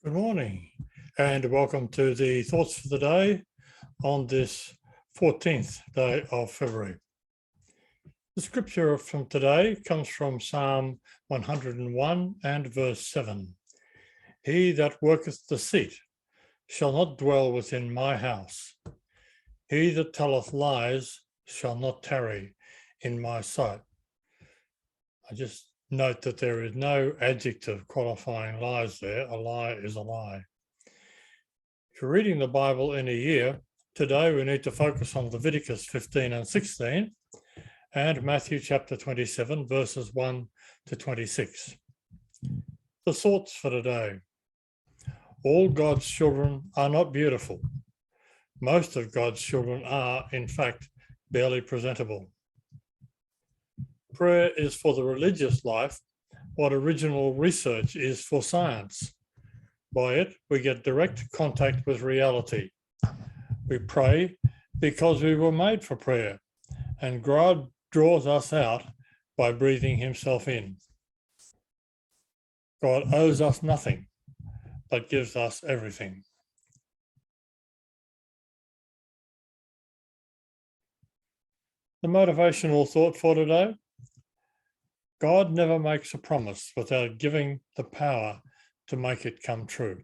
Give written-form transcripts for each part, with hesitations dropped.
Good morning and welcome to the Thoughts for the Day on this 14th day of February. The scripture from today comes from Psalm 101 and verse 7. He that worketh deceit shall not dwell within my house. He that telleth lies shall not tarry in my sight. I just note that there is no adjective qualifying lies there. A lie is a lie. If you're reading the Bible in a year, today we need to focus on Leviticus 15 and 16 and Matthew chapter 27, verses 1 to 26. The thoughts for today. All God's children are not beautiful. Most of God's children are, in fact, barely presentable. Prayer is for the religious life what original research is for science. By it, we get direct contact with reality. We pray because we were made for prayer, and God draws us out by breathing himself in. God owes us nothing, but gives us everything. The motivational thought for today. God never makes a promise without giving the power to make it come true.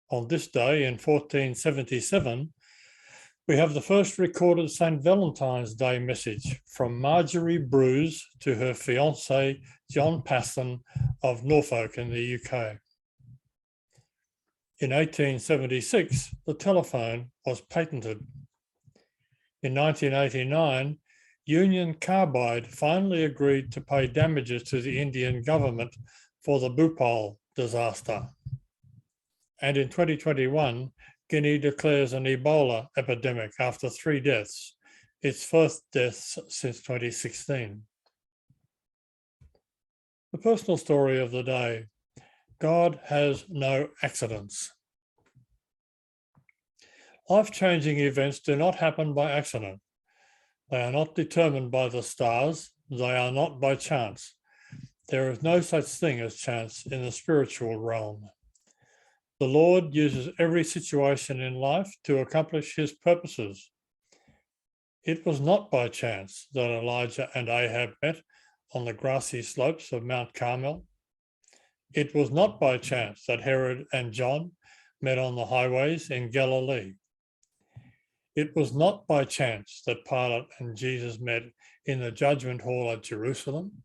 On this day in 1477, we have the first recorded St. Valentine's Day message from Marjorie Bruce to her fiancé, John Paston of Norfolk in the UK. In 1876, the telephone was patented. In 1989, Union Carbide finally agreed to pay damages to the Indian government for the Bhopal disaster. And in 2021, Guinea declares an Ebola epidemic after 3 deaths, its first deaths since 2016. The personal story of the day. God has no accidents. Life-changing events do not happen by accident. They are not determined by the stars. They are not by chance. There is no such thing as chance in the spiritual realm. The Lord uses every situation in life to accomplish his purposes. It was not by chance that Elijah and Ahab met on the grassy slopes of Mount Carmel. It was not by chance that Herod and John met on the highways in Galilee. It was not by chance that Pilate and Jesus met in the judgment hall at Jerusalem.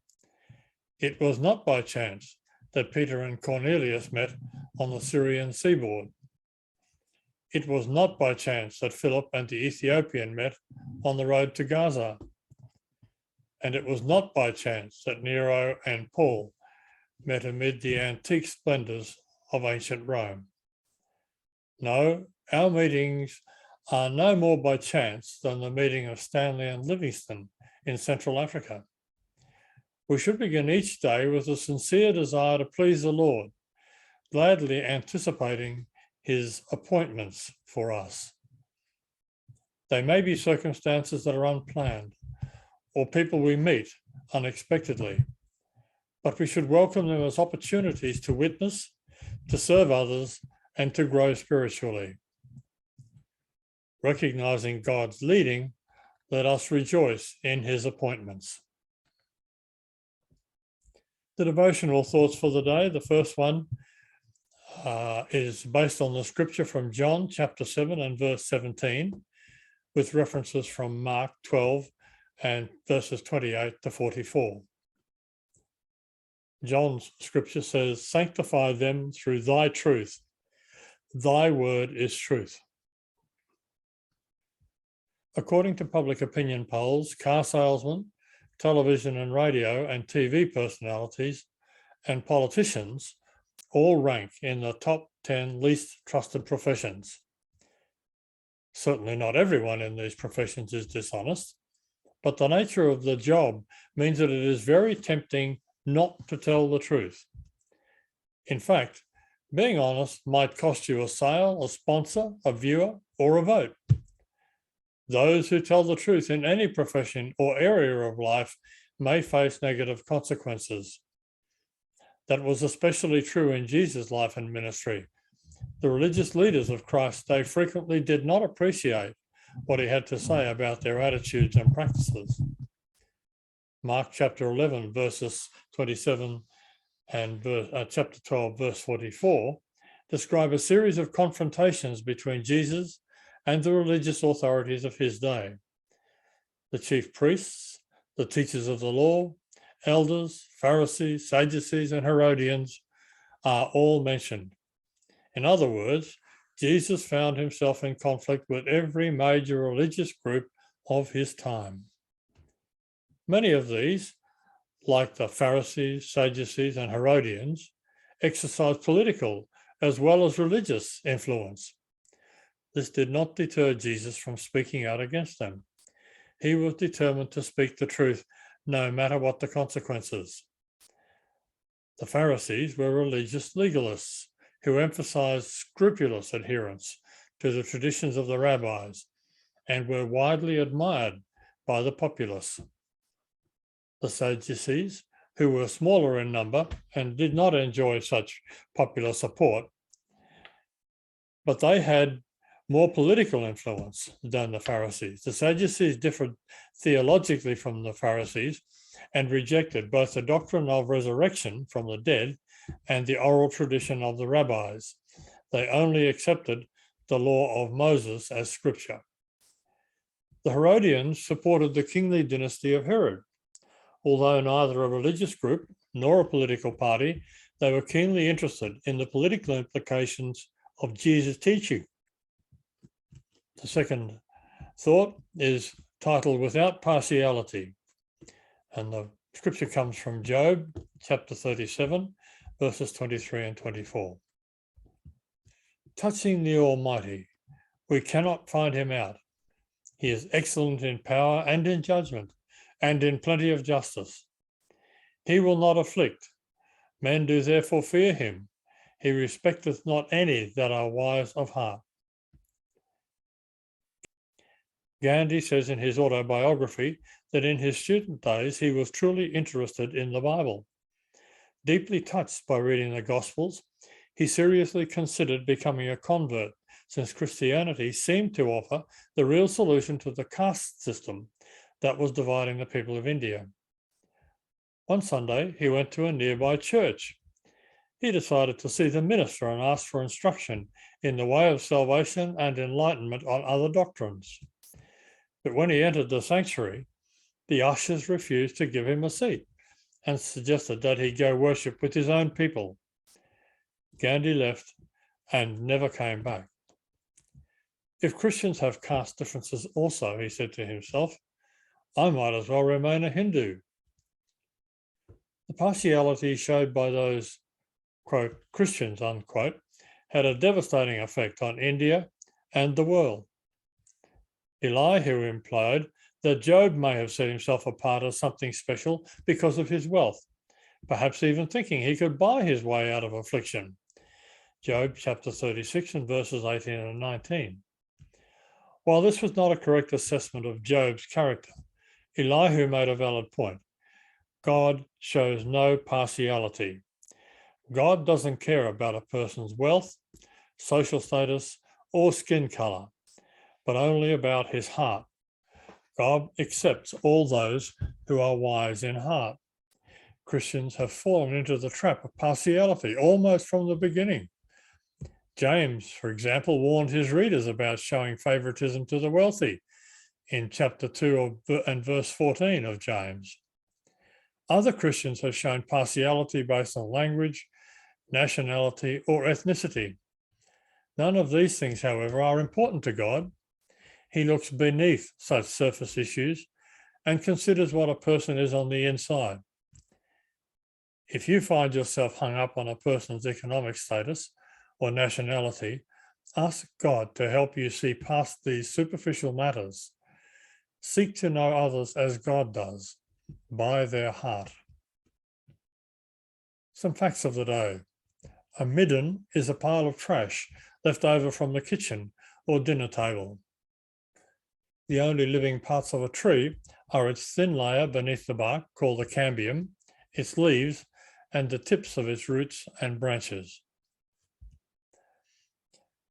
It was not by chance that Peter and Cornelius met on the Syrian seaboard. It was not by chance that Philip and the Ethiopian met on the road to Gaza. And it was not by chance that Nero and Paul met amid the antique splendors of ancient Rome. No, our meetings are no more by chance than the meeting of Stanley and Livingstone in Central Africa. We should begin each day with a sincere desire to please the Lord, gladly anticipating his appointments for us. They may be circumstances that are unplanned or people we meet unexpectedly, but we should welcome them as opportunities to witness, to serve others, and to grow spiritually. Recognizing God's leading, let us rejoice in his appointments. The devotional thoughts for the day, the first one is based on the scripture from John chapter 7 and verse 17, with references from Mark 12 and verses 28 to 44. John's scripture says, "Sanctify them through thy truth. Thy word is truth." According to public opinion polls, car salesmen, television and radio and TV personalities, and politicians all rank in the top 10 least trusted professions. Certainly not everyone in these professions is dishonest, but the nature of the job means that it is very tempting not to tell the truth. In fact, being honest might cost you a sale, a sponsor, a viewer, or a vote. Those who tell the truth in any profession or area of life may face negative consequences. That was especially true in Jesus' life and ministry. The religious leaders of Christ's day frequently did not appreciate what he had to say about their attitudes and practices. Mark chapter 11, verses 27 and chapter 12, verse 44, describe a series of confrontations between Jesus and the religious authorities of his day. The chief priests, the teachers of the law, elders, Pharisees, Sadducees, and Herodians are all mentioned. In other words, Jesus found himself in conflict with every major religious group of his time. Many of these, like the Pharisees, Sadducees, and Herodians, exercised political as well as religious influence. This did not deter Jesus from speaking out against them. He was determined to speak the truth no matter what the consequences. The Pharisees were religious legalists who emphasized scrupulous adherence to the traditions of the rabbis and were widely admired by the populace. The Sadducees, who were smaller in number and did not enjoy such popular support, but they had more political influence than the Pharisees. The Sadducees differed theologically from the Pharisees and rejected both the doctrine of resurrection from the dead and the oral tradition of the rabbis. They only accepted the law of Moses as scripture. The Herodians supported the kingly dynasty of Herod. Although neither a religious group nor a political party, they were keenly interested in the political implications of Jesus' teaching. The second thought is titled Without Partiality, and the scripture comes from Job chapter 37, verses 23 and 24. Touching the Almighty, we cannot find him out. He is excellent in power and in judgment, and in plenty of justice. He will not afflict. Men do therefore fear him. He respecteth not any that are wise of heart. Gandhi says in his autobiography that in his student days he was truly interested in the Bible. Deeply touched by reading the Gospels, he seriously considered becoming a convert, since Christianity seemed to offer the real solution to the caste system that was dividing the people of India. One Sunday, he went to a nearby church. He decided to see the minister and ask for instruction in the way of salvation and enlightenment on other doctrines. But when he entered the sanctuary, the ushers refused to give him a seat and suggested that he go worship with his own people. Gandhi left and never came back. If Christians have caste differences also, he said to himself, I might as well remain a Hindu. The partiality showed by those, quote, Christians, unquote, had a devastating effect on India and the world. Elihu implied that Job may have set himself apart as something special because of his wealth, perhaps even thinking he could buy his way out of affliction. Job chapter 36 and verses 18 and 19. While this was not a correct assessment of Job's character, Elihu made a valid point. God shows no partiality. God doesn't care about a person's wealth, social status, or skin color, but only about his heart. God accepts all those who are wise in heart. Christians have fallen into the trap of partiality almost from the beginning. James, for example, warned his readers about showing favoritism to the wealthy in chapter 2 and verse 14 of James. Other Christians have shown partiality based on language, nationality, or ethnicity. None of these things, however, are important to God. He looks beneath such surface issues and considers what a person is on the inside. If you find yourself hung up on a person's economic status or nationality, ask God to help you see past these superficial matters. Seek to know others as God does, by their heart. Some facts of the day. A midden is a pile of trash left over from the kitchen or dinner table. The only living parts of a tree are its thin layer beneath the bark, called the cambium, its leaves, and the tips of its roots and branches.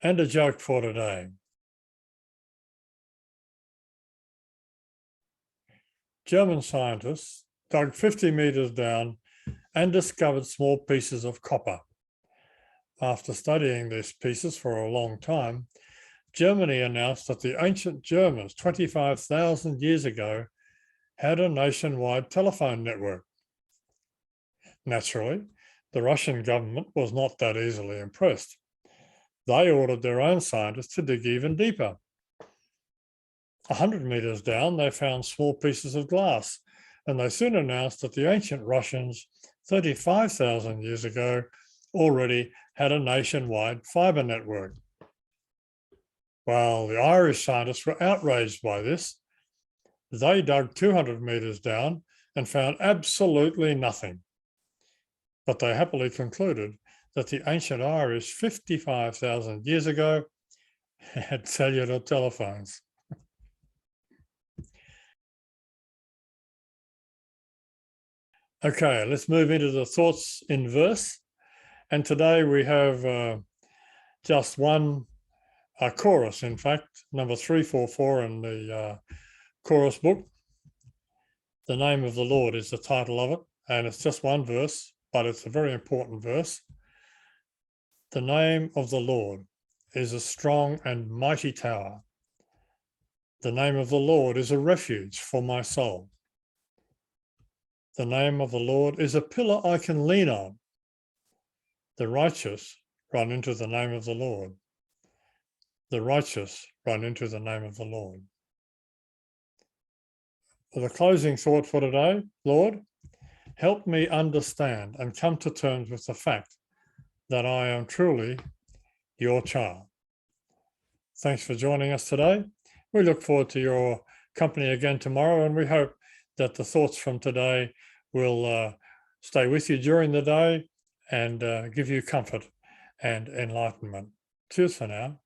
And a joke for today. German scientists dug 50 meters down and discovered small pieces of copper. After studying these pieces for a long time, Germany announced that the ancient Germans 25,000 years ago had a nationwide telephone network. Naturally, the Russian government was not that easily impressed. They ordered their own scientists to dig even deeper. 100 meters down, they found small pieces of glass, and they soon announced that the ancient Russians 35,000 years ago already had a nationwide fiber network. Well, the Irish scientists were outraged by this. They dug 200 meters down and found absolutely nothing. But they happily concluded that the ancient Irish 55,000 years ago had cellular telephones. Okay, let's move into the thoughts in verse. And today we have just one chorus, in fact, number 344 in the chorus book. The name of the Lord is the title of it, and it's just one verse, but it's a very important verse. The name of the Lord is a strong and mighty tower. The name of the Lord is a refuge for my soul. The name of the Lord is a pillar I can lean on. The righteous run into the name of the Lord. The righteous run into the name of the Lord. For the closing thought for today, Lord, help me understand and come to terms with the fact that I am truly your child. Thanks for joining us today. We look forward to your company again tomorrow, and we hope that the thoughts from today will stay with you during the day and give you comfort and enlightenment. Cheers for now.